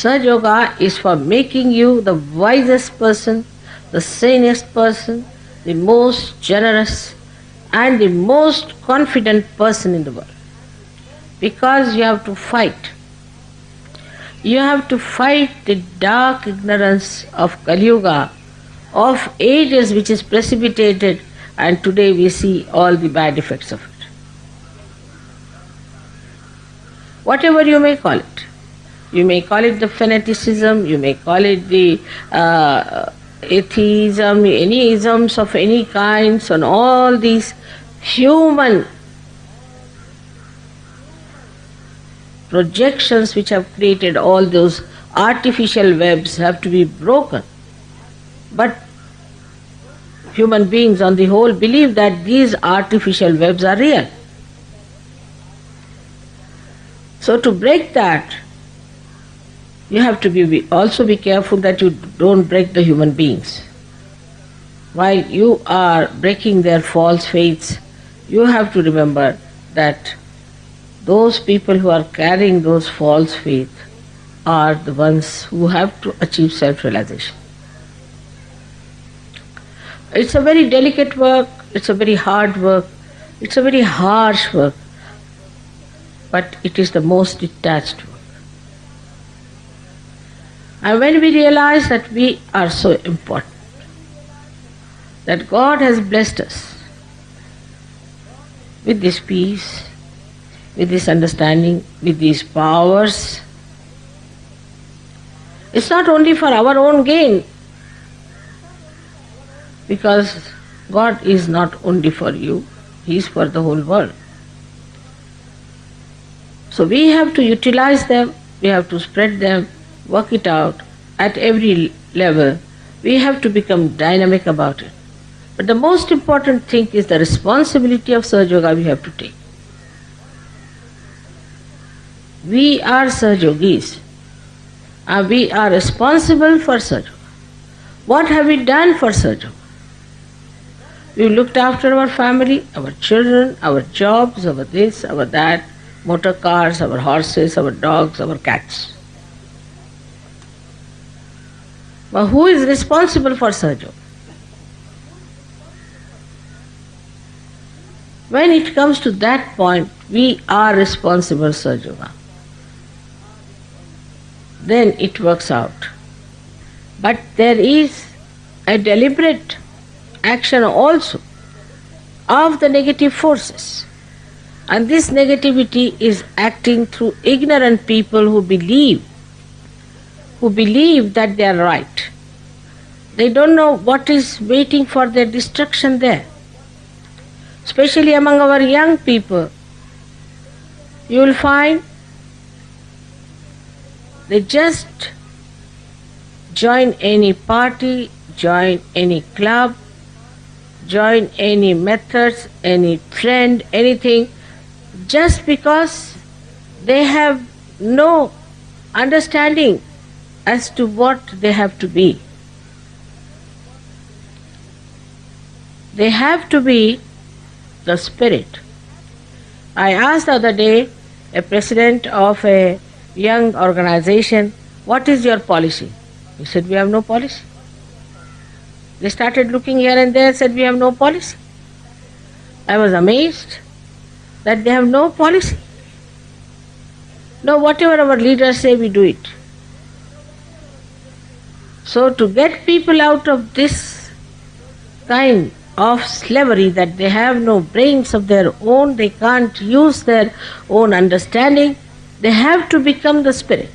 Sahaja Yoga is for making you the wisest person, the sanest person, the most generous and the most confident person in the world. Because you have to fight. You have to fight the dark ignorance of Kali Yuga, of ages which is precipitated, and today we see all the bad effects of it. Whatever you may call it. You may call it the fanaticism, you may call it the atheism, any isms of any kinds, and all these human projections which have created all those artificial webs have to be broken. But human beings on the whole believe that these artificial webs are real. So to break that, you have to also be careful that you don't break the human beings. While you are breaking their false faiths, you have to remember that those people who are carrying those false faiths are the ones who have to achieve self-realization. It's a very delicate work, it's a very hard work, it's a very harsh work, but it is the most detached work. And when we realize that we are so important, that God has blessed us with this peace, with this understanding, with these powers, it's not only for our own gain, because God is not only for you, He is for the whole world. So we have to utilize them, we have to spread them, work it out at every level. We have to become dynamic about it. But the most important thing is the responsibility of Sahaja Yoga we have to take. We are Sahaja Yogis and we are responsible for Sahaja Yoga. What have we done for Sahaja Yoga? We looked after our family, our children, our jobs, our this, our that, motor cars, our horses, our dogs, our cats. But who is responsible for Sahaja Yoga? When it comes to that point, we are responsible for Sahaja Yoga. Then it works out. But there is a deliberate action also of the negative forces. And this negativity is acting through ignorant people who believe that they are right. They don't know what is waiting for their destruction there. Especially among our young people, you will find they just join any party, join any club, join any methods, any trend, anything, just because they have no understanding as to what they have to be. They have to be the spirit. I asked the other day a president of a young organization, what is your policy? He said, we have no policy. They started looking here and there, said, we have no policy. I was amazed that they have no policy. No, whatever our leaders say, we do it. So to get people out of this kind of slavery, that they have no brains of their own, they can't use their own understanding, they have to become the spirit.